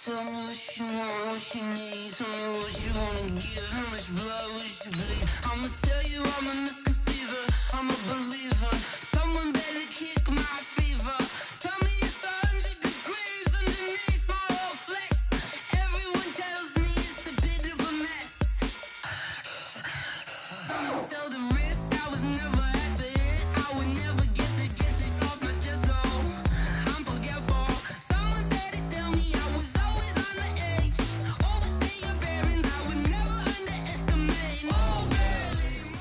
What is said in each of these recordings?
Tell me what you want, what you need. Tell me what you wanna give. How much blood would you bleed? I'ma tell you I'm a misconceiver. I'm a believer. Someone better kick my fever. Tell me it's 100 degrees underneath my whole flesh. Everyone tells me it's a bit of a mess. I'ma tell the risk I was never at the hit. I would never get this off my chest. No, I'm forgetful. Someone better tell me I was always on the edge. Overstay your bearings. I would never underestimate. Oh, barely.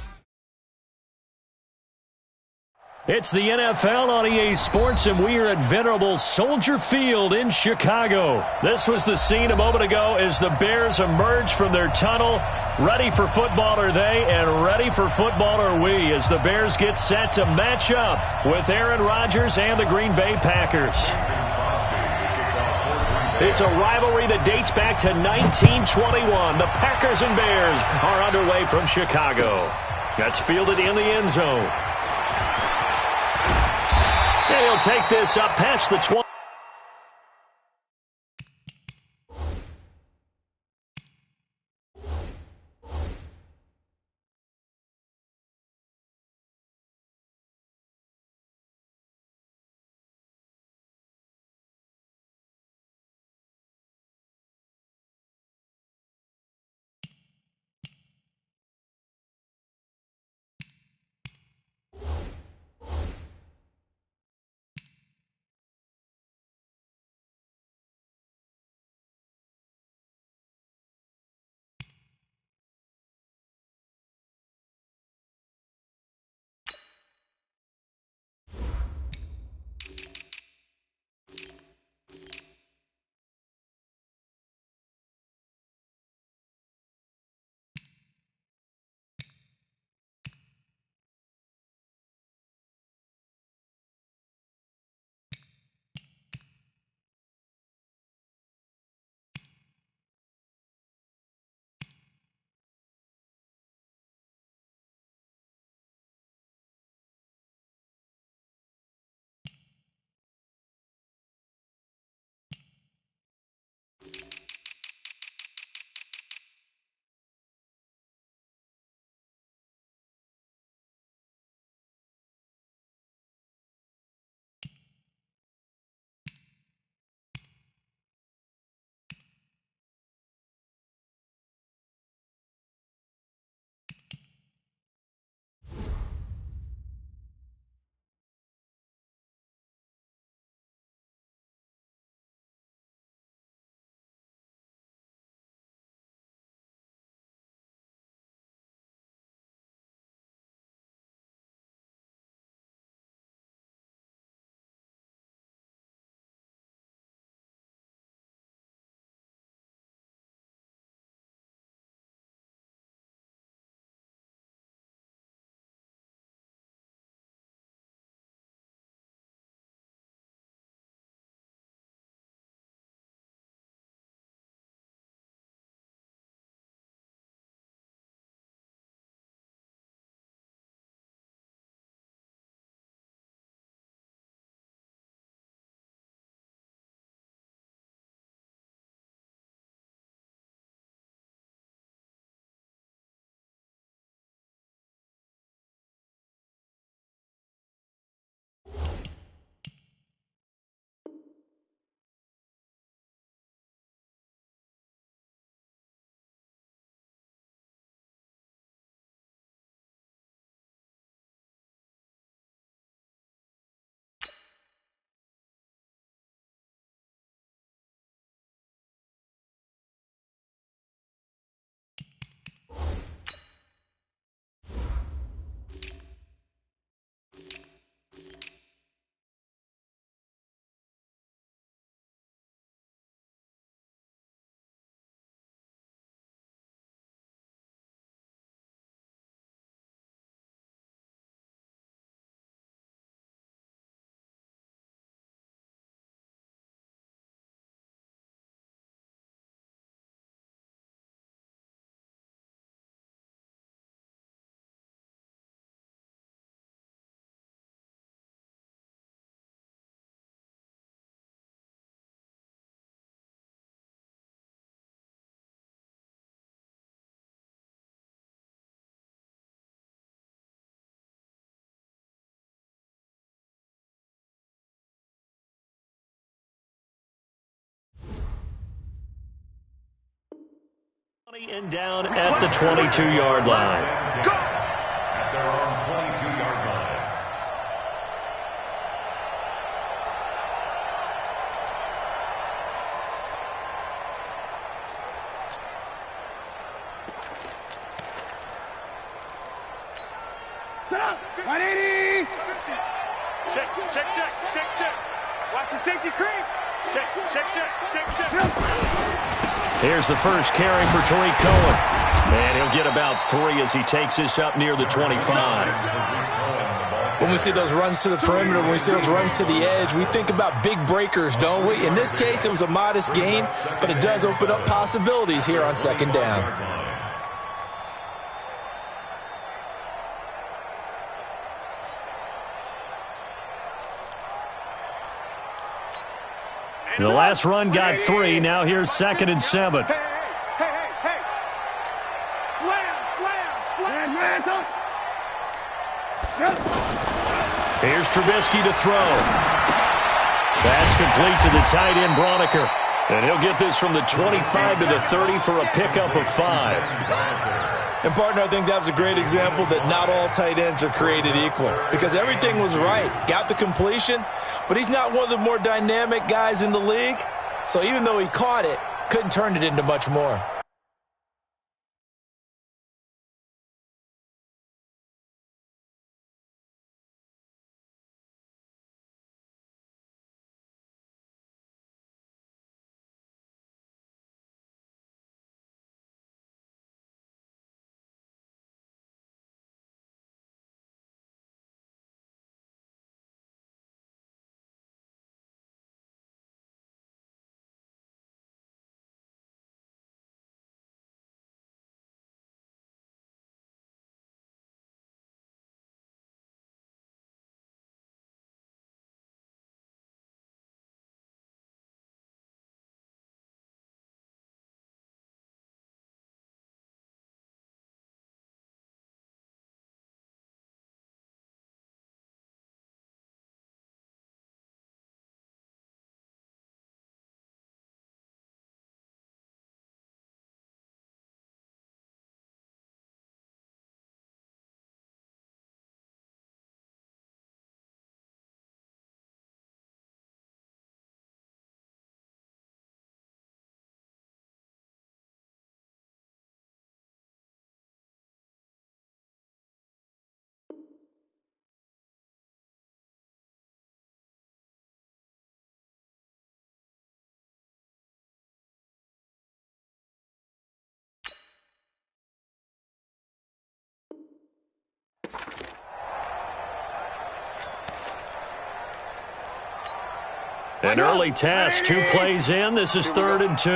It's the NFL on EA Sports, and we are at venerable Soldier Field in Chicago. This was the scene a moment ago as the Bears emerged from their tunnel. Ready for football are they, and ready for football are we, as the Bears get set to match up with Aaron Rodgers and the Green Bay Packers. It's a rivalry that dates back to 1921. The Packers and Bears are underway from Chicago. That's fielded in the end zone. And he'll take this up past the 20. And down at the 22-yard line. Go! At their own 22-yard line. Set up! 180! Check. Watch the safety creep. Check. Here's the first carry for Tariq Cohen. And he'll get about 3 as he takes this up near the 25. When we see those runs to the perimeter, when we see those runs to the edge, we think about big breakers, don't we? In this case, it was a modest gain, but it does open up possibilities here on second down. The last run got 3. Now here's 2nd and 7. Hey. Slam. Here's Trubisky to throw. That's complete to the tight end, Broniker. And he'll get this from the 25 to the 30 for a pickup of 5. And, partner, I think that was a great example that not all tight ends are created equal because everything was right. Got the completion, but he's not one of the more dynamic guys in the league. So even though he caught it, couldn't turn it into much more. An early test, 2 plays in. This is 3rd and 2.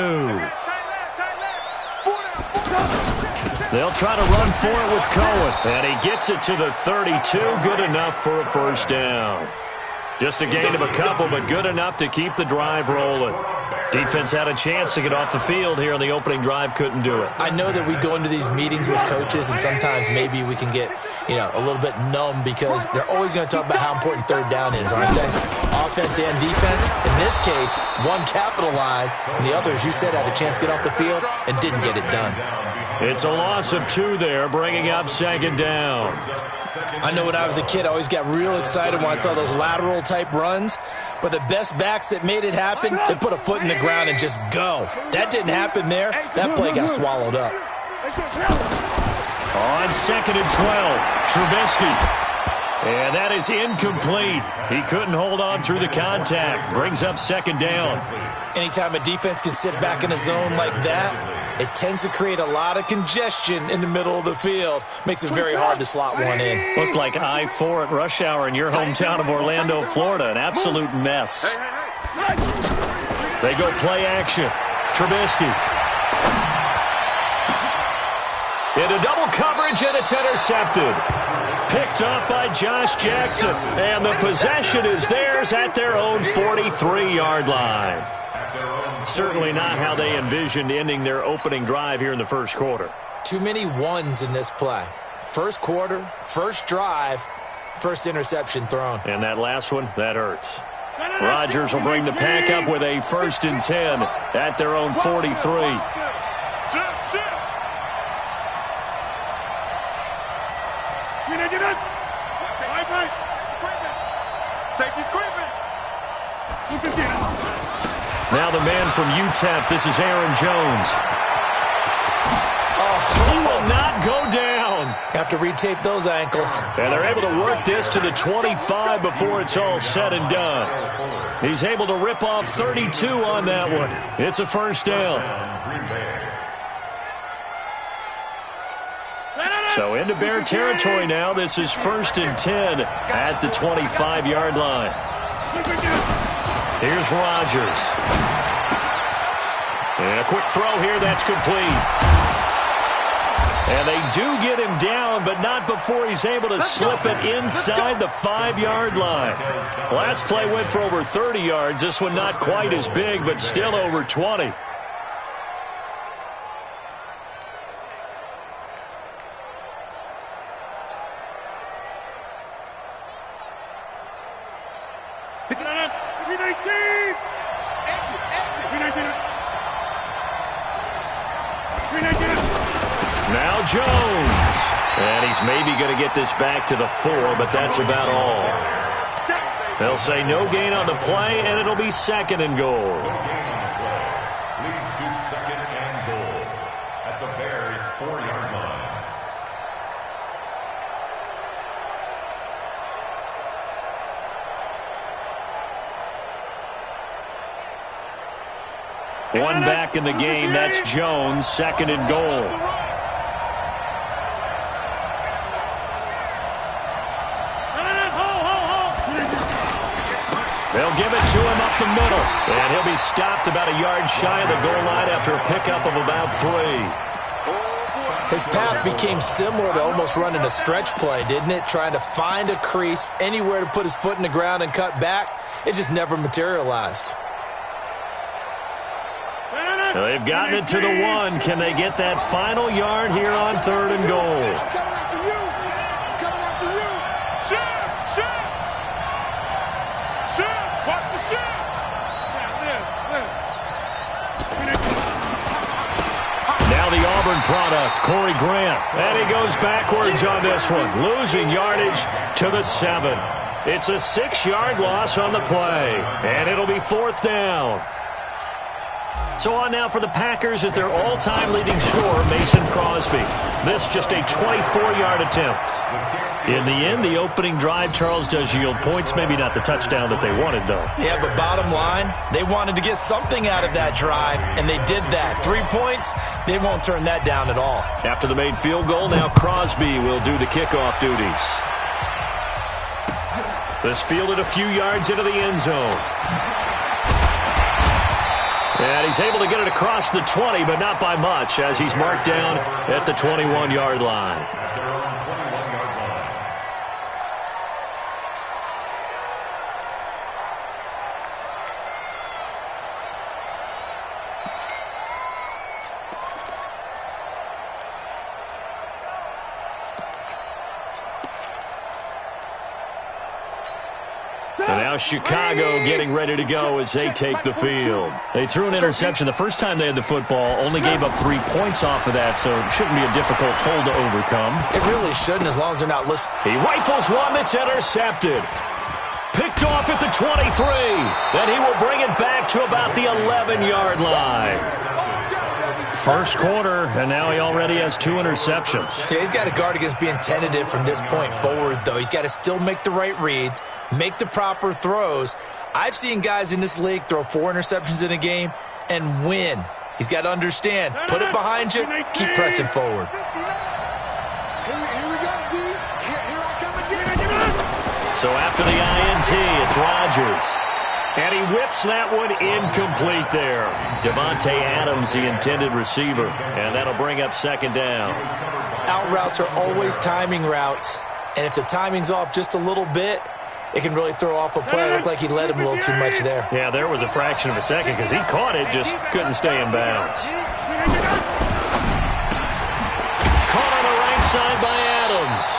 They'll try to run for it with Cohen. And he gets it to the 32. Good enough for a first down. Just a gain of a couple, but good enough to keep the drive rolling. Defense had a chance to get off the field here on the opening drive, couldn't do it. I know that we go into these meetings with coaches, and sometimes maybe we can get, a little bit numb because they're always going to talk about how important third down is, aren't they? Offense and defense. In this case, one capitalized, and the other, as you said, had a chance to get off the field and didn't get it done. It's a loss of 2 there, bringing up 2nd down. I know when I was a kid, I always got real excited when I saw those lateral-type runs. But the best backs that made it happen, they put a foot in the ground and just go. That didn't happen there. That play got swallowed up. On 2nd and 12, Trubisky. And that is incomplete. He couldn't hold on through the contact. Brings up 2nd down. Anytime a defense can sit back in a zone like that, it tends to create a lot of congestion in the middle of the field. Makes it very hard to slot one in. Looked like I-4 at rush hour in your hometown of Orlando, Florida. An absolute mess. They go play action. Trubisky. Into double coverage, and it's intercepted. Picked up by Josh Jackson. And the possession is theirs at their own 43-yard line. Certainly not how they envisioned ending their opening drive here in the first quarter. Too many ones in this play. First quarter, first drive, first interception thrown. And that last one, that hurts. Rodgers will bring the pack up with a 1st and 10 at their own 43. Safety's creeping. Now the man from UTEP, this is Aaron Jones. He will not go down. Have to retape those ankles. And they're able to work this to the 25 before it's all said and done. He's able to rip off 32 on that one. It's a first down. So into Bear territory now. This is 1st and 10 at the 25-yard line. Here's Rodgers. And a quick throw here. That's complete. And they do get him down, but not before he's able to slip it inside the 5-yard line. Last play went for over 30 yards. This one not quite as big, but still over 20. Now Jones. And he's maybe going to get this back to the 4, but that's about all. They'll say no gain on the play, and it'll be 2nd and goal. Leads to 2nd and goal at the Bears' 4-yard line. One back in the game. That's Jones. 2nd and goal. They'll give it to him up the middle. And he'll be stopped about a yard shy of the goal line after a pickup of about 3. His path became similar to almost running a stretch play, didn't it? Trying to find a crease, anywhere to put his foot in the ground and cut back. It just never materialized. They've gotten it to the 1. Can they get that final yard here on 3rd and goal? I'm coming after you. I'm coming after you. Shoot! Watch the shoot! Now the Auburn product, Corey Grant. And he goes backwards on this one, losing yardage to the 7. It's a 6-yard loss on the play, and it'll be 4th down. So on now for the Packers at their all-time leading scorer, Mason Crosby. This just a 24-yard attempt. In the end, the opening drive, Charles, does yield points. Maybe not the touchdown that they wanted, though. Yeah, but bottom line, they wanted to get something out of that drive, and they did that. 3 points, they won't turn that down at all. After the made field goal, now Crosby will do the kickoff duties. This fielded a few yards into the end zone. And he's able to get it across the 20, but not by much, as he's marked down at the 21-yard line. And now Chicago getting ready to go as they take the field. They threw an interception the first time they had the football, only gave up 3 points off of that, so it shouldn't be a difficult hole to overcome. It really shouldn't, as long as they're not listening. He rifles one that's intercepted. Picked off at the 23. Then he will bring it back to about the 11-yard line. First quarter, and now he already has 2 interceptions. Yeah, he's got to guard against being tentative from this point forward, though. He's got to still make the right reads, make the proper throws. I've seen guys in this league throw 4 interceptions in a game and win. He's got to understand, put it behind you, keep pressing forward. Here we go, D. Here I come again. So after the INT, it's Rodgers. And he whips that one incomplete there. Devontae Adams, the intended receiver. And that'll bring up 2nd down. Out routes are always timing routes. And if the timing's off just a little bit, it can really throw off a play. It looked like he led him a little too much there. Yeah, there was a fraction of a second because he caught it, just couldn't stay in bounds. Caught on the right side by Adams.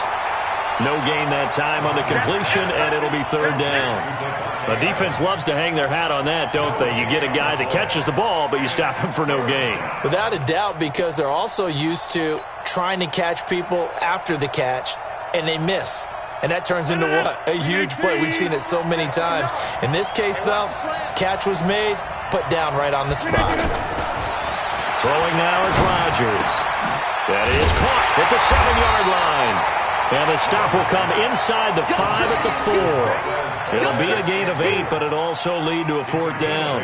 No gain that time on the completion, and it'll be 3rd down. The defense loves to hang their hat on that, don't they? You get a guy that catches the ball, but you stop him for no gain. Without a doubt, because they're also used to trying to catch people after the catch, and they miss. and that turns into what? A huge play. We've seen it so many times. In this case, though, catch was made, put down right on the spot. Throwing now is Rodgers. That is caught at the 7-yard line. And the stop will come inside the 5 at the 4. It'll be a gain of 8, but it'll also lead to a 4th down.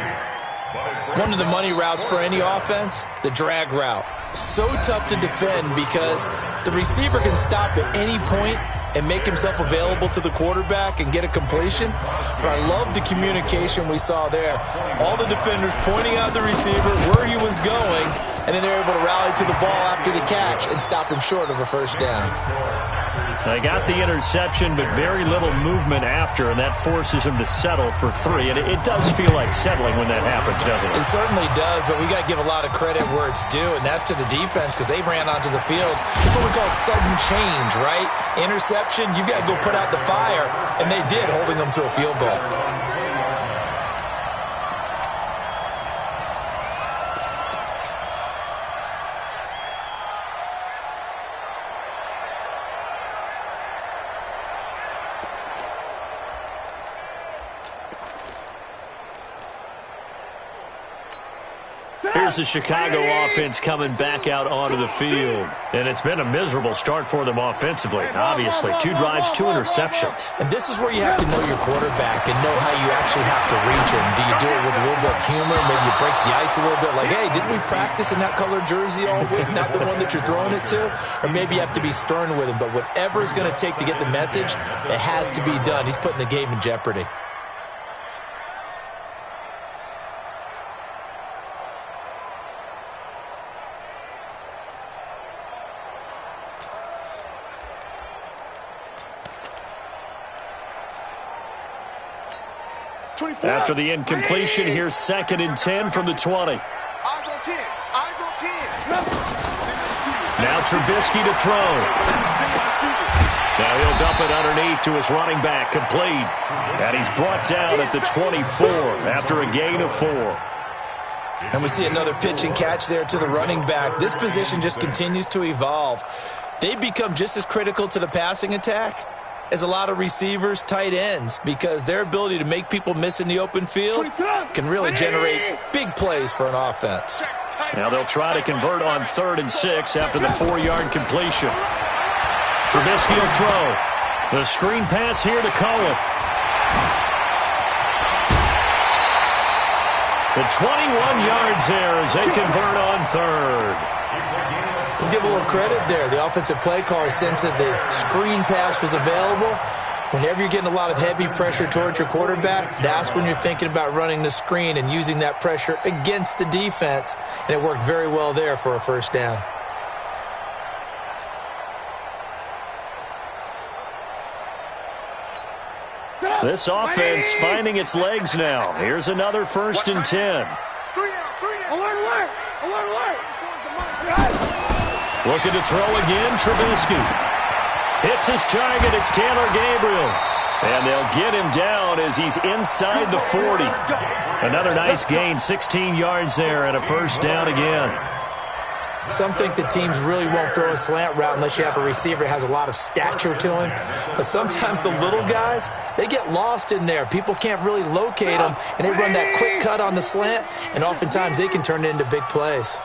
One of the money routes for any offense, the drag route. So tough to defend because the receiver can stop at any point and make himself available to the quarterback and get a completion. But I love the communication we saw there. All the defenders pointing out the receiver where he was going, and then they're able to rally to the ball after the catch and stop him short of a first down. They got the interception, but very little movement after, and that forces him to settle for 3. And it does feel like settling when that happens, doesn't it? It certainly does, but we got to give a lot of credit where it's due, and that's to the defense because they ran onto the field. It's what we call sudden change, right? Interception, you got to go put out the fire, and they did, holding them to a field goal. Here's the Chicago offense coming back out onto the field. And it's been a miserable start for them offensively. Obviously, 2 drives, 2 interceptions. And this is where you have to know your quarterback and know how you actually have to reach him. Do you do it with a little bit of humor? Maybe you break the ice a little bit like, hey, didn't we practice in that colored jersey all week, not the one that you're throwing it to? Or maybe you have to be stern with him. But whatever it's going to take to get the message, it has to be done. He's putting the game in jeopardy. After the incompletion, here's 2nd and 10 from the 20. Now Trubisky to throw. Now he'll dump it underneath to his running back, complete. And he's brought down at the 24 after a gain of 4. And we see another pitch and catch there to the running back. This position just continues to evolve. They become just as critical to the passing attack as a lot of receivers, tight ends, because their ability to make people miss in the open field can really generate big plays for an offense. Now they'll try to convert on 3rd and 6 after the 4-yard completion. Trubisky will throw. The screen pass here to Cohen. The 21 yards there as they convert on 3rd. Let's give a little credit there. The offensive play caller sensed that the screen pass was available. Whenever you're getting a lot of heavy pressure towards your quarterback, that's when you're thinking about running the screen and using that pressure against the defense. And it worked very well there for a first down. This offense finding its legs now. Here's another 1st and 10. Looking to throw again, Trubisky. Hits his target, it's Taylor Gabriel. And they'll get him down as he's inside the 40. Another nice gain, 16 yards there and a first down again. Some think the teams really won't throw a slant route unless you have a receiver that has a lot of stature to him. But sometimes the little guys, they get lost in there. People can't really locate them, and they run that quick cut on the slant, and oftentimes they can turn it into big plays.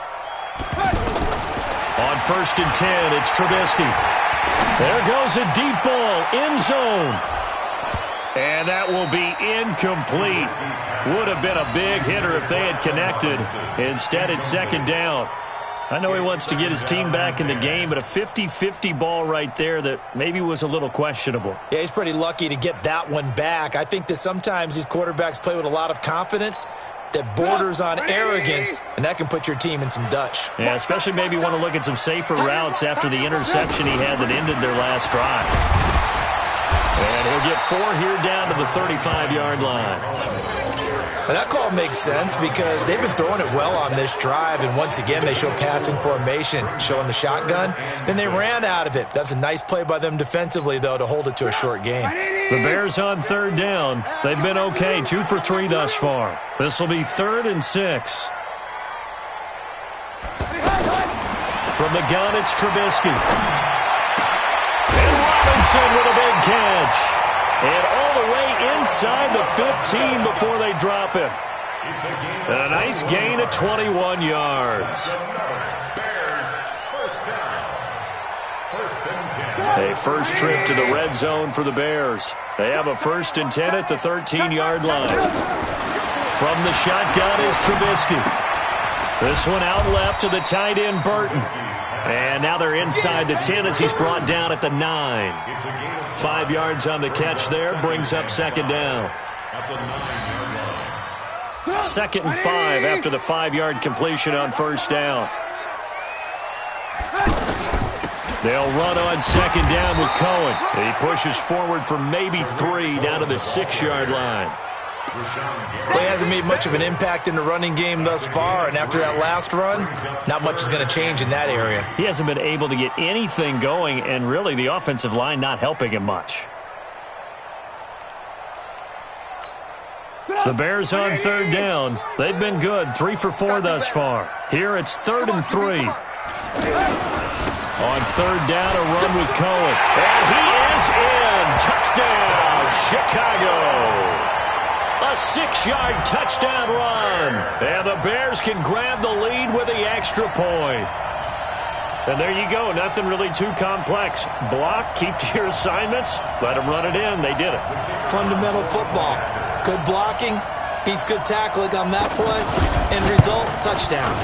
On 1st and 10, it's Trubisky. There goes a deep ball, end zone. And that will be incomplete. Would have been a big hitter if they had connected. Instead, it's 2nd down. I know he wants to get his team back in the game, but a 50-50 ball right there that maybe was a little questionable. Yeah, he's pretty lucky to get that one back. I think that sometimes these quarterbacks play with a lot of confidence that borders on arrogance, and that can put your team in some Dutch. Yeah, especially maybe want to look at some safer routes after the interception he had that ended their last drive. And he'll get 4 here down to the 35-yard line. And that call makes sense because they've been throwing it well on this drive, and once again they show passing formation, showing the shotgun. Then they ran out of it. That's a nice play by them defensively, though, to hold it to a short game. The Bears on 3rd down. They've been okay, 2 for 3 thus far. This will be 3rd and 6. From the gun, it's Trubisky. And Wilson with a big catch. And all the way inside the 15 before they drop him. And a nice gain of 21 yards. A first trip to the red zone for the Bears. They have a 1st and 10 at the 13-yard line. From the shotgun is Trubisky. This one out left to the tight end, Burton. And now they're inside the 10 as he's brought down at the 9. 5 yards on the catch there, brings up 2nd down. 2nd and 5 after the 5-yard completion on 1st down. They'll run on 2nd down with Cohen. He pushes forward for maybe 3 down to the 6-yard line. Play hasn't made much of an impact in the running game thus far, and after that last run, not much is going to change in that area. He hasn't been able to get anything going, and really the offensive line not helping him much. The Bears on 3rd down. They've been good, 3 for 4 thus far. Here it's 3rd and 3. On 3rd down, a run with Cohen. And he is in. Touchdown, Chicago. A 6-yard touchdown run. And the Bears can grab the lead with the extra point. And there you go. Nothing really too complex. Block, keep to your assignments, let them run it in. They did it. Fundamental football. Good blocking beats good tackling on that play. End result, touchdown.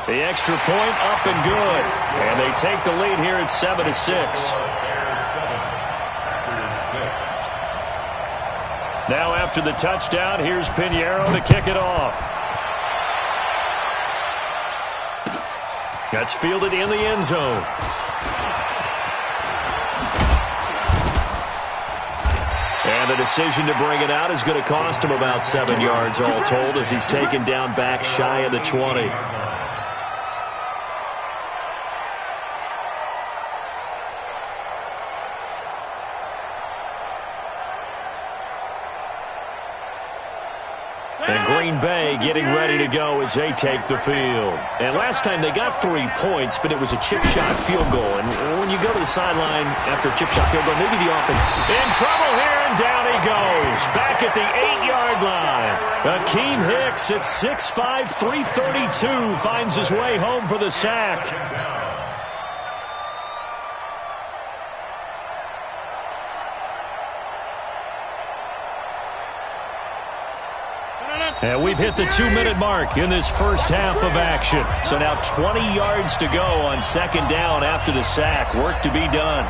The extra point up and good. And they take the lead here at 7-6. Now after the touchdown, here's Pinheiro to kick it off. That's fielded in the end zone. And the decision to bring it out is going to cost him about 7 yards all told as he's taken down back shy of the 20. And Green Bay getting ready to go as they take the field. And last time they got 3 points, but it was a chip shot field goal. And when you go to the sideline after a chip shot field goal, maybe the offense in trouble here, and down he goes. Back at the 8-yard line. Akeem Hicks at 6'5", 332 finds his way home for the sack. And we've hit the 2-minute mark in this first half of action. So now 20 yards to go on 2nd down after the sack. Work to be done.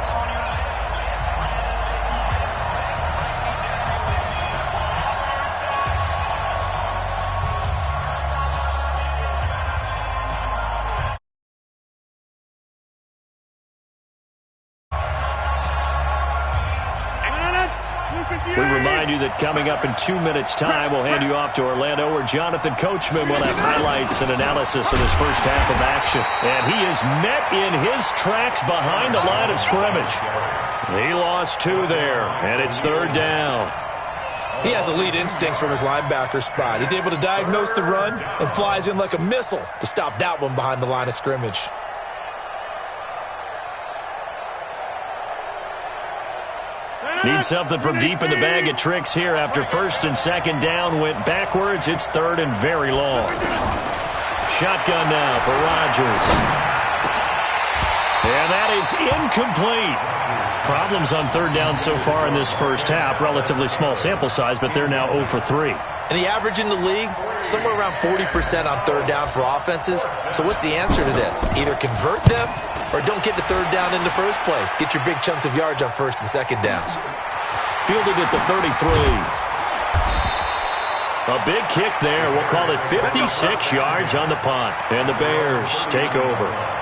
We remind you that coming up in 2 minutes' time, we'll hand you off to Orlando, where Jonathan Coachman will have highlights and analysis of his first half of action. And he is met in his tracks behind the line of scrimmage. He lost 2 there, and it's 3rd down. He has elite instincts from his linebacker spot. He's able to diagnose the run and flies in like a missile to stop that one behind the line of scrimmage. Need something from deep in the bag of tricks here after 1st and 2nd down went backwards. It's 3rd and very long. Shotgun now for Rodgers. And that is incomplete. Problems on 3rd down so far in this first half. Relatively small sample size, but they're now 0 for 3. And the average in the league, somewhere around 40% on 3rd down for offenses. So what's the answer to this? Either convert them or don't get to 3rd down in the first place. Get your big chunks of yards on 1st and 2nd down. Fielded at the 33. A big kick there. We'll call it 56 yards on the punt. And the Bears take over.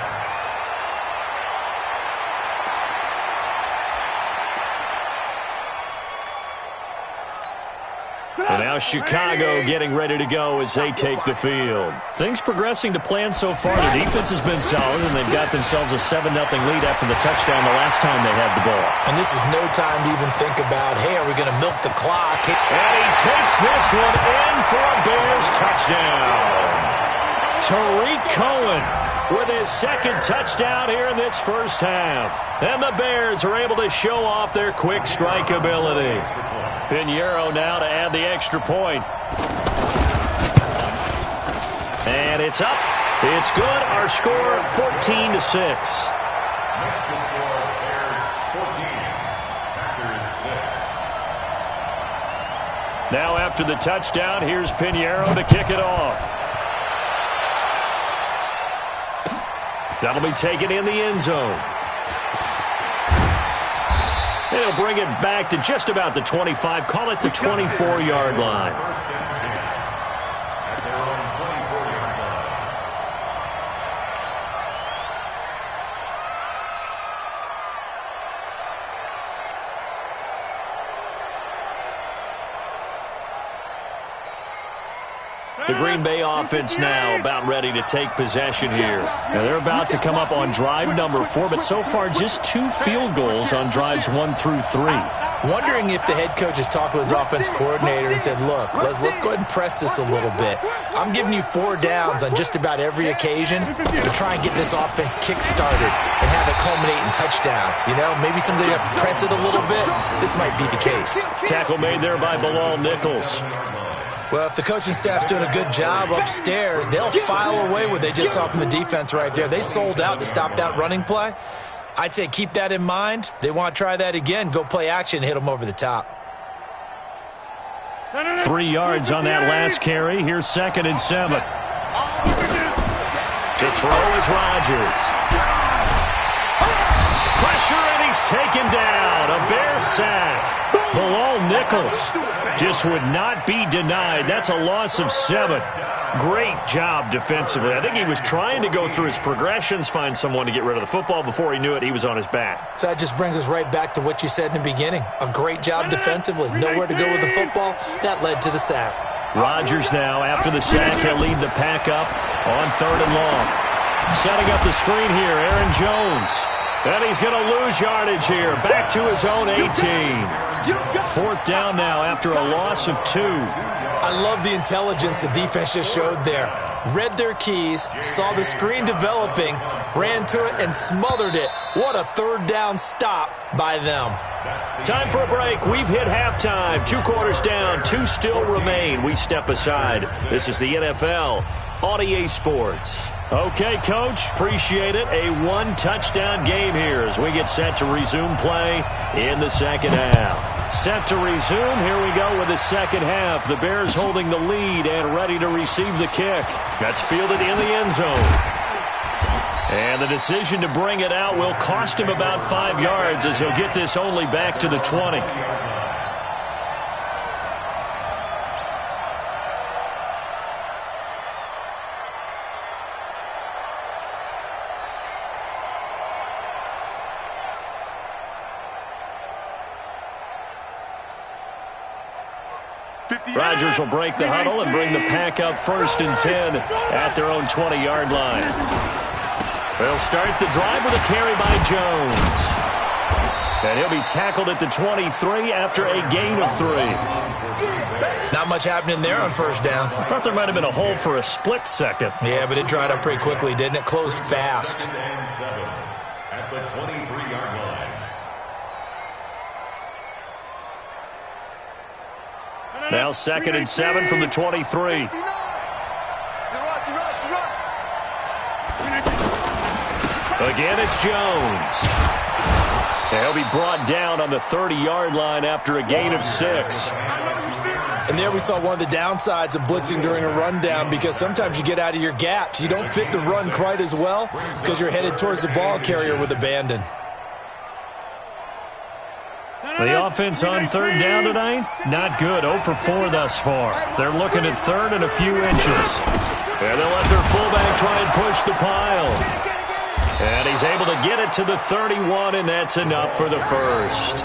And now Chicago getting ready to go as they take the field. Things progressing to plan so far. The defense has been solid, and they've got themselves a 7-0 lead after the touchdown the last time they had the ball. And this is no time to even think about, hey, are we going to milk the clock? And he takes this one in for a Bears touchdown. Tariq Cohen with his second touchdown here in this first half. And the Bears are able to show off their quick strike ability. Pinheiro now to add the extra point. And it's up. It's good. Our score, 14-6. Next to score, Bears 14, Packers 6. Now after the touchdown, here's Pinheiro to kick it off. That'll be taken in the end zone. And he'll bring it back to just about the 25. Call it the 24-yard line. First and 10 at their own 24-yard line. The Green Bay offense now about ready to take possession here. Now they're about to come up on drive number 4, but so far just 2 field goals on drives 1 through 3. Wondering if the head coach has talked with his offense coordinator and said, look, let's go ahead and press this a little bit. I'm giving you 4 downs on just about every occasion to try and get this offense kick-started and have it culminate in touchdowns. You know, maybe someday you have to press it a little bit. This might be the case. Tackle made there by Bilal Nichols. Well, if the coaching staff's doing a good job upstairs, they'll file away what they just saw from the defense right there. They sold out to stop that running play. I'd say keep that in mind. They want to try that again. Go play action, hit them over the top. 3 yards on that last carry. Here's 2nd and 7. To throw is Rodgers. Pressure, and he's taken down. A Bear sack. Bilal Nichols just would not be denied. That's a loss of 7. Great job defensively. I think he was trying to go through his progressions, find someone to get rid of the football. Before he knew it, he was on his back. So that just brings us right back to what you said in the beginning. A great job defensively. Nowhere to go with the football. That led to the sack. Rodgers now, after the sack, he'll lead the pack up on 3rd and long. Setting up the screen here, Aaron Jones. And he's going to lose yardage here. Back to his own 18. 4th down now after a loss of 2. I love the intelligence the defense just showed there. Read their keys, saw the screen developing, ran to it, and smothered it. What a 3rd down stop by them. Time for a break. We've hit halftime. 2 quarters down. 2 still remain. We step aside. This is the NFL on EA Sports. Okay, Coach, appreciate it. A 1-touchdown game here as we get set to resume play in the second half. Set to resume. Here we go with the second half. The Bears holding the lead and ready to receive the kick. That's fielded in the end zone. And the decision to bring it out will cost him about 5 yards as he'll get this only back to the 20. Rodgers will break the huddle and bring the pack up 1st and 10 at their own 20-yard line. They'll start the drive with a carry by Jones. And he'll be tackled at the 23 after a gain of 3. Not much happening there on 1st down. I thought there might have been a hole for a split second. Yeah, but it dried up pretty quickly, didn't it? Closed fast. 2nd and 7 at the 23-yard line. Now 2nd and 7 from the 23. Again, it's Jones. He'll be brought down on the 30-yard line after a gain of 6. And there we saw one of the downsides of blitzing during a rundown, because sometimes you get out of your gaps. You don't fit the run quite as well because you're headed towards the ball carrier with abandon. The offense on 3rd down tonight, not good. 0 for 4 thus far. They're looking at 3rd and a few inches. And they'll let their fullback try and push the pile. And he's able to get it to the 31, and that's enough for the first.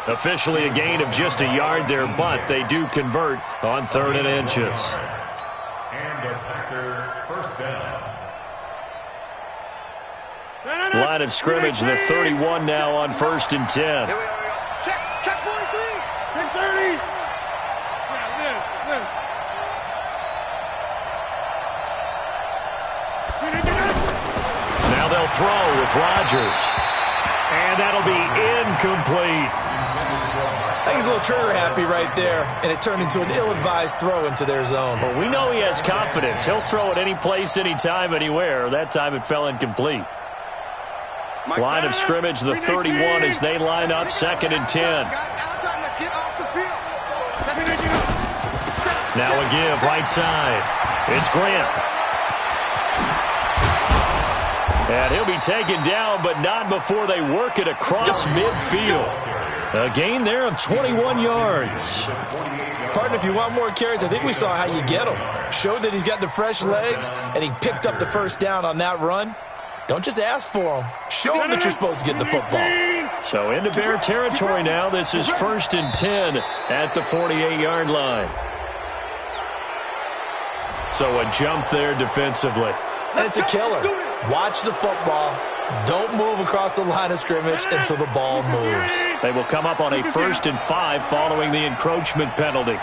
Officially a gain of just a yard there, but they do convert on 3rd and inches. And a Packer 1st down. Line of scrimmage, the 31 now on 1st and 10. Check 43. Check 30. Yeah, this. throw with Rodgers. And that'll be incomplete. I think he's a little trigger happy right there, and it turned into an ill-advised throw into their zone. Well, we know he has confidence. He'll throw it any place, anytime, anywhere. That time it fell incomplete. Line of scrimmage, the 31 as they line up 2nd and 10. Now a give, right side. It's Grant. And he'll be taken down, but not before they work it across midfield. A gain there of 21 yards. Partner, if you want more carries, I think we saw how you get him. Showed that he's got the fresh legs, and he picked up the first down on that run. Don't just ask for him. Show him that you're supposed to get the football. So into Bear territory now. This is 1st and 10 at the 48-yard line. So a jump there defensively. And it's a killer. Watch the football. Don't move across the line of scrimmage until the ball moves. They will come up on a 1st and 5 following the encroachment penalty.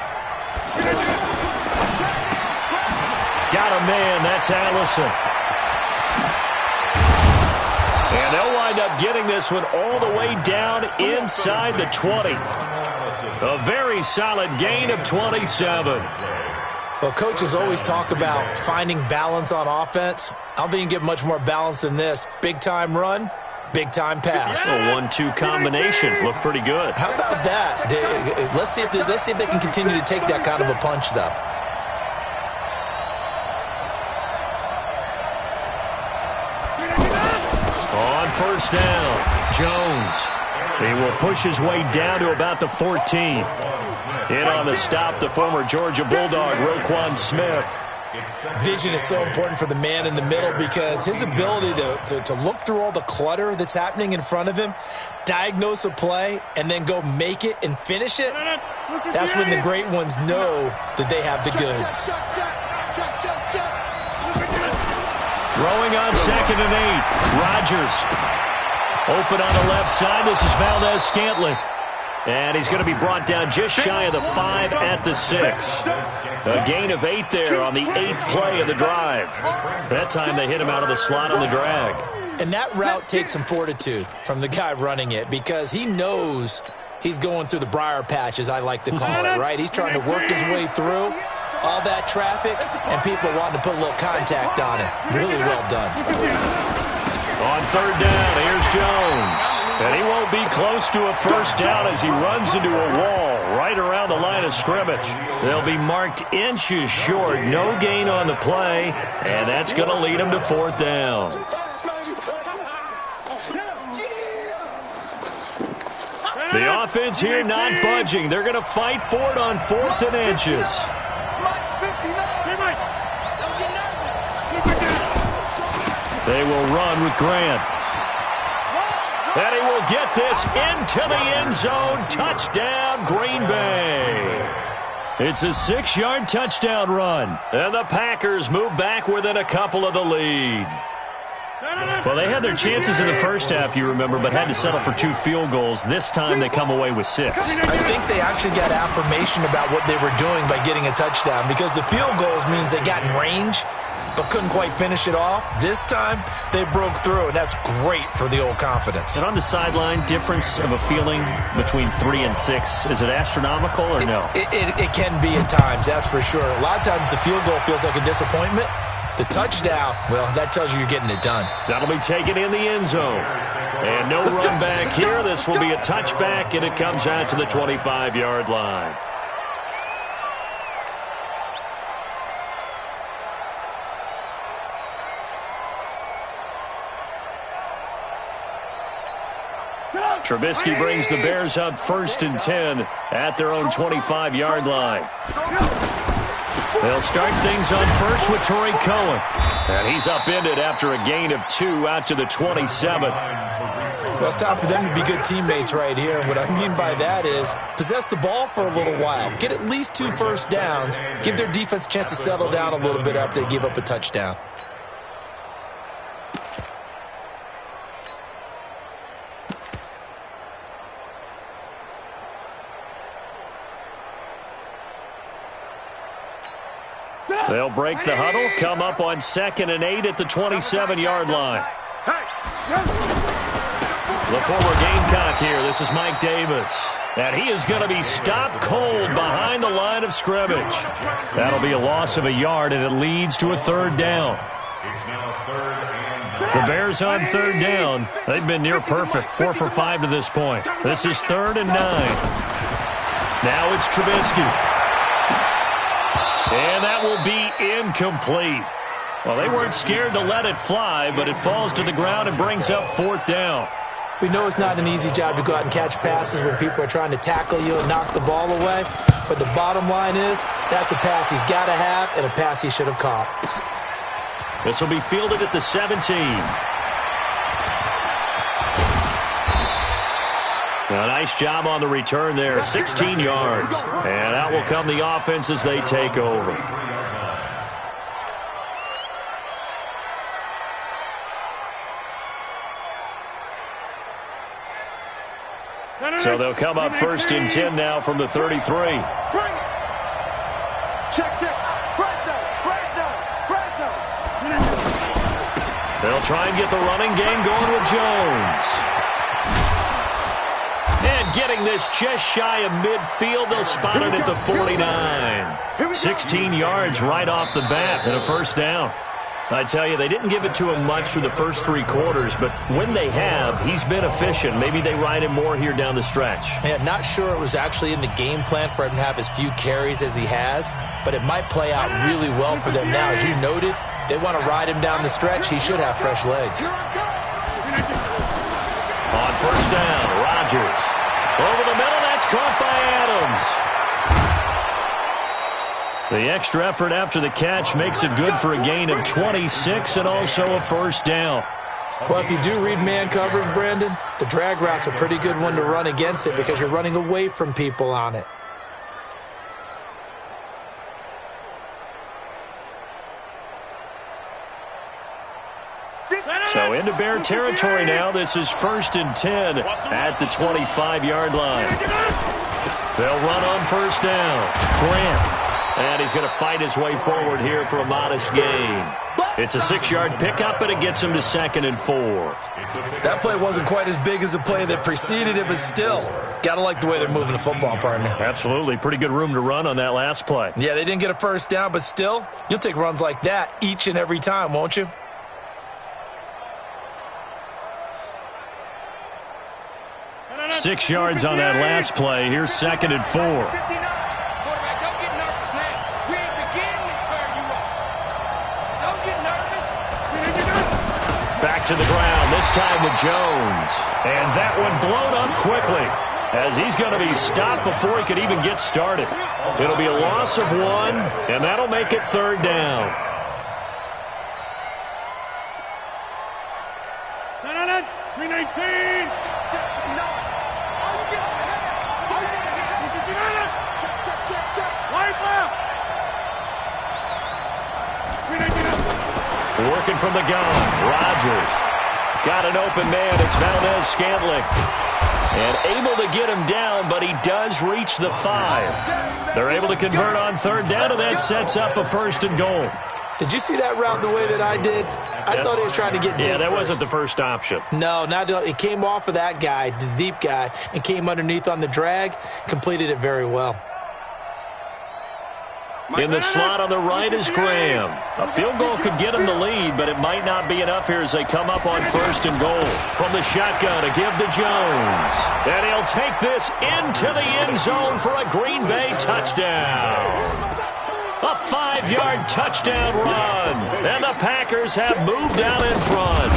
Got a man. That's Allison. And they'll wind up getting this one all the way down inside the 20. A very solid gain of 27. Well, coaches always talk about finding balance on offense. I don't think you can get much more balance than this. Big-time run, big-time pass. A 1-2 combination. Looked pretty good. How about that? Let's see if they can continue to take that kind of a punch, though. On 1st down, Jones. He will push his way down to about the 14. In on the stop, the former Georgia Bulldog, Roquan Smith. Vision is so important for the man in the middle because his ability to look through all the clutter that's happening in front of him, diagnose a play, and then go make it and finish it, that's when the great ones know that they have the goods. Throwing on 2nd and 8. Rodgers. Open on the left side. This is Valdez-Scantling. And he's going to be brought down just shy of the 5 at the 6. A gain of 8 there on the 8th play of the drive. That time they hit him out of the slot on the drag. And that route takes some fortitude from the guy running it because he knows he's going through the briar patch, as I like to call it, right? He's trying to work his way through all that traffic and people wanting to put a little contact on it. Really well done. On 3rd down, here's Jones. And he won't be close to a 1st down as he runs into a wall right around the line of scrimmage. They'll be marked inches short. No gain on the play, and that's going to lead him to 4th down. The offense here not budging. They're going to fight for it on 4th and inches. They will run with Grant. And he will get this into the end zone. Touchdown, Green Bay. It's a 6-yard touchdown run. And the Packers move back within a couple of the lead. Well, they had their chances in the first half, you remember, but had to settle for 2 field goals. This time they come away with 6. I think they actually got affirmation about what they were doing by getting a touchdown because the field goals means they got in range but couldn't quite finish it off. This time, they broke through, and that's great for the old confidence. And on the sideline, difference of a feeling between 3 and 6, is it astronomical or no? It can be at times, that's for sure. A lot of times the field goal feels like a disappointment. The touchdown, well, that tells you you're getting it done. That'll be taken in the end zone. And no run back here. This will be a touchback, and it comes out to the 25-yard line. Trubisky brings the Bears up 1st and 10 at their own 25-yard line. They'll start things on first with Torrey Cohen. And he's upended after a gain of 2 out to the 27. Well, it's time for them to be good teammates right here. And what I mean by that is possess the ball for a little while. Get at least 2 first downs. Give their defense a chance to settle down a little bit after they give up a touchdown. They'll break the huddle, come up on 2nd and 8 at the 27-yard line. The former Gamecock here. This is Mike Davis. And he is going to be stopped cold behind the line of scrimmage. That'll be a loss of a yard, and it leads to a third down. It's now third and 9. The Bears on third down. They've been near perfect, 4 for 5 to this point. This is third and 9. Now it's Trubisky. And that will be incomplete. Well, they weren't scared to let it fly, but it falls to the ground and brings up fourth down. We know it's not an easy job to go out and catch passes when people are trying to tackle you and knock the ball away. But the bottom line is, that's a pass he's got to have and a pass he should have caught. This will be fielded at the 17. A nice job on the return there, 16 yards. And out will come the offense as they take over. So they'll come up first and 10 now from the 33. Check. They'll try and get the running game going with Jones. And getting this just shy of midfield, they'll spot it at the 49. 16 yards right off the bat and a first down. I tell you, they didn't give it to him much through the first 3 quarters, but when they have, he's been efficient. Maybe they ride him more here down the stretch. Yeah, not sure it was actually in the game plan for him to have as few carries as he has, but it might play out really well for them now. As you noted, if they want to ride him down the stretch, he should have fresh legs. On first down, Rodgers. Over the middle, that's caught by Adams. The extra effort after the catch makes it good for a gain of 26 and also a first down. Well, if you do read man coverage, Brandon, the drag route's a pretty good one to run against it because you're running away from people on it. So into Bear territory now. This is first and 10 at the 25-yard line. They'll run on first down. Grant. And he's going to fight his way forward here for a modest gain. It's a 6-yard pickup, and it gets him to 2nd and 4. That play wasn't quite as big as the play that preceded it, but still, got to like the way they're moving the football, partner. Absolutely. Pretty good room to run on that last play. Yeah, they didn't get a first down, but still, you'll take runs like that each and every time, won't you? Six yards on that last play. Here's 2nd and 4. Back to the ground, this time with Jones. And that one blown up quickly as he's going to be stopped before he could even get started. It'll be a loss of 1, and that'll make it third down. No, 319. Wide left. Working from the gun, Rodgers. Got an open man, it's Valdez-Scantling. And able to get him down, but he does reach the 5. They're able to convert on third down, and that sets up a first and goal. Did you see that route the way that I did? I thought he was trying to get deep. Yeah, that first. wasn't the first option. No, it came off of that guy, the deep guy, and came underneath on the drag, completed it very well. In the slot on the right is Graham. A field goal could get him the lead, but it might not be enough here as they come up on first and goal. From the shotgun to give to Jones. And he'll take this into the end zone for a Green Bay touchdown. A 5-yard touchdown run. And the Packers have moved out in front.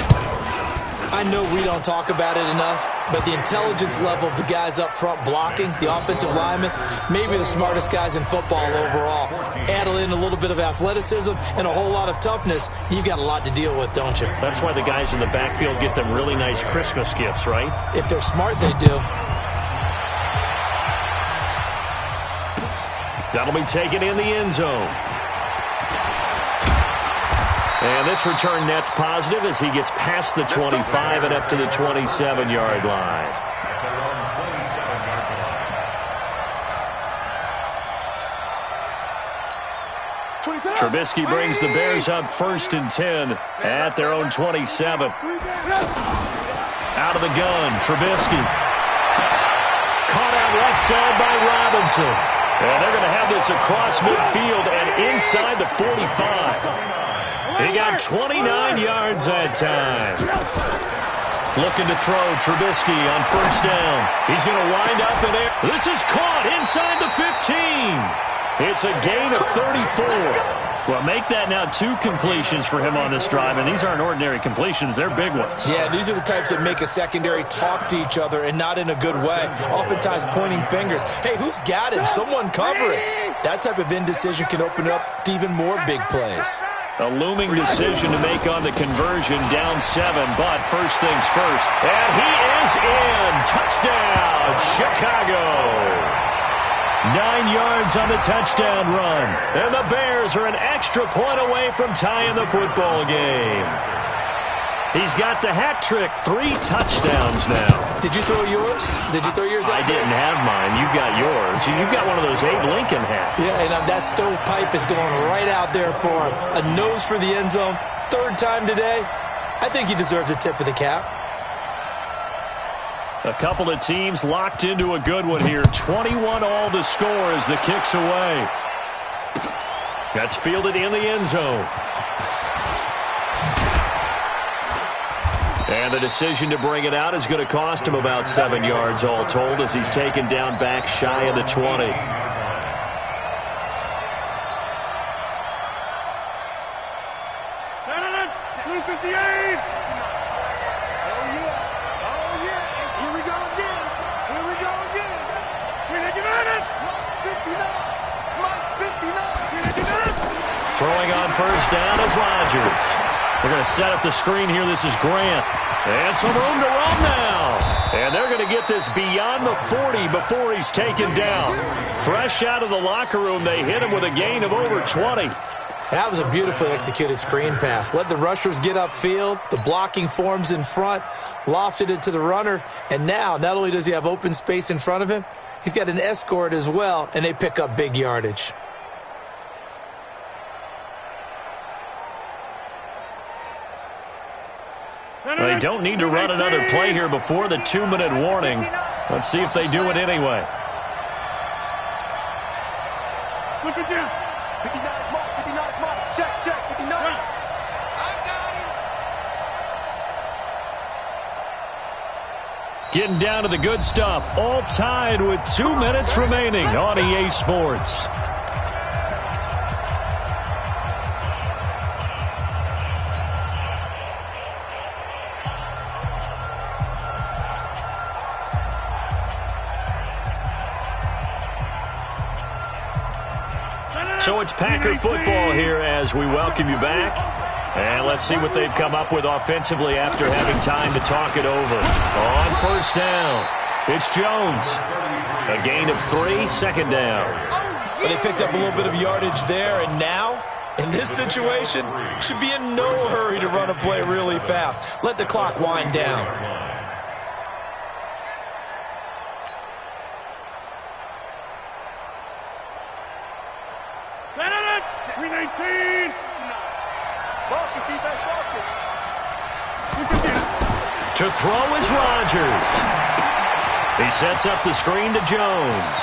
I know we don't talk about it enough, but the intelligence level of the guys up front blocking, the offensive linemen, maybe the smartest guys in football overall. Add in a little bit of athleticism and a whole lot of toughness, you've got a lot to deal with, don't you? That's why the guys in the backfield get them really nice Christmas gifts, right? If they're smart, they do. That'll be taken in the end zone. And this return net's positive as he gets past the 25 and up to the 27-yard line. Trubisky brings the Bears up 1st and 10 at their own 27. Out of the gun, Trubisky. Caught out left side by Robinson. And they're going to have this across midfield and inside the 45. He got 29 yards that time. Looking to throw, Trubisky on 1st down. He's going to wind up in there. This is caught inside the 15. It's a gain of 34. Well, make that now 2 completions for him on this drive, and these aren't ordinary completions. They're big ones. Yeah, these are the types that make a secondary talk to each other and not in a good way, oftentimes pointing fingers. Hey, who's got him? Someone cover it. That type of indecision can open up to even more big plays. A looming decision to make on the conversion, down 7, but first things first. And he is in. Touchdown, Chicago. 9 yards on the touchdown run. And the Bears are an extra point away from tying the football game. He's got the hat trick, 3 touchdowns now. Did you throw yours? Did you throw yours out? I didn't have mine. You've got yours. You've got one of those Abe Lincoln hats. Yeah, and that stovepipe is going right out there for him. A nose for the end zone. 3rd time today. I think he deserves a tip of the cap. A couple of teams locked into a good one here. 21 all the score as the kick's away. That's fielded in the end zone. And the decision to bring it out is going to cost him about 7 yards all told as he's taken down back shy of the 20. Throwing on 1st down is Rodgers. They're going to set up the screen here. This is Grant. And some room to run now. And they're going to get this beyond the 40 before he's taken down. Fresh out of the locker room, they hit him with a gain of over 20. That was a beautifully executed screen pass. Let the rushers get upfield. The blocking forms in front. Lofted it to the runner. And now, not only does he have open space in front of him, he's got an escort as well, and they pick up big yardage. They don't need to run another play here before the 2-minute warning. Let's see if they do it anyway. Look at you. 59 mark, 59 mark. Check, 59. I got him. Getting down to the good stuff. All tied with 2 minutes remaining on EA Sports. So it's Packer football here as we welcome you back. And let's see what they've come up with offensively after having time to talk it over. On 1st down, it's Jones. A gain of 3, 2nd down. But they picked up a little bit of yardage there, and now, in this situation, should be in no hurry to run a play really fast. Let the clock wind down. To throw is Rodgers. He sets up the screen to Jones.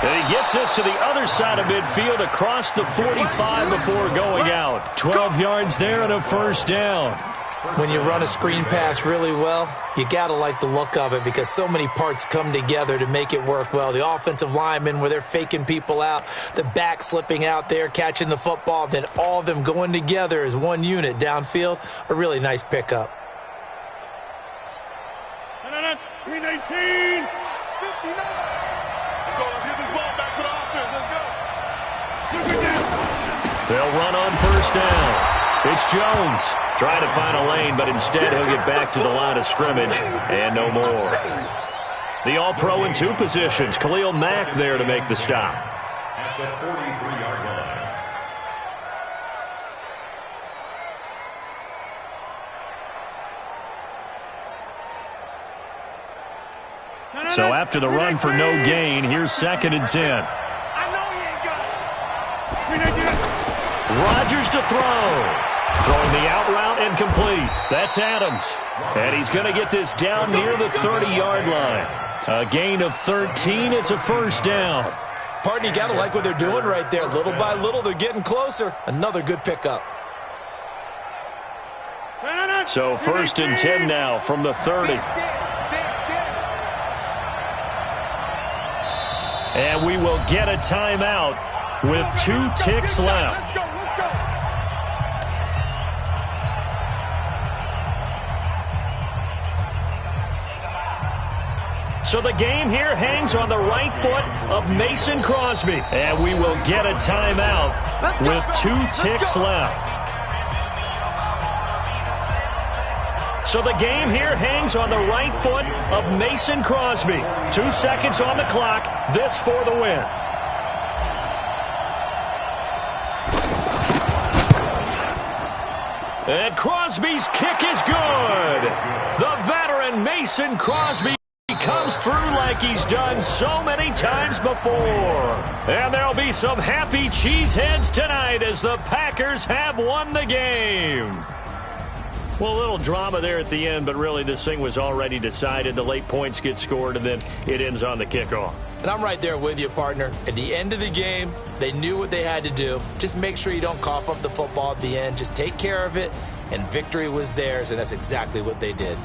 And he gets this to the other side of midfield across the 45 before going out. 12 yards there and a 1st down. When you run a screen pass really well, you got to like the look of it because so many parts come together to make it work well. The offensive linemen, where they're faking people out, the back slipping out there, catching the football, then all of them going together as one unit downfield, a really nice pickup. 319. 59. Let's go. Let's get this ball back to the offense. Let's go. They'll run on 1st down. It's Jones trying to find a lane, but instead he'll get back to the line of scrimmage and no more. The All-Pro in 2 positions. Khalil Mack there to make the stop. At the 43-yard line. So after the run for no gain, here's 2nd and 10. I know he ain't got it. Rodgers to throw. Throwing the out route and complete. That's Adams. And he's going to get this down near the 30-yard line. A gain of 13. It's a first down. Partner, you got to like what they're doing right there. Little by little, they're getting closer. Another good pickup. So first and 10 now from the 30. And we will get a timeout with 2 ticks left. So the game here hangs on the right foot of Mason Crosby. And we will get a timeout with 2 ticks left. So the game here hangs on the right foot of Mason Crosby. 2 seconds on the clock. This for the win. And Crosby's kick is good. The veteran Mason Crosby comes through like he's done so many times before. And there'll be some happy cheeseheads tonight as the Packers have won the game. Well, a little drama there at the end, but really this thing was already decided. The late points get scored, and then it ends on the kickoff. And I'm right there with you, partner. At the end of the game, they knew what they had to do. Just make sure you don't cough up the football at the end. Just take care of it, and victory was theirs, and that's exactly what they did.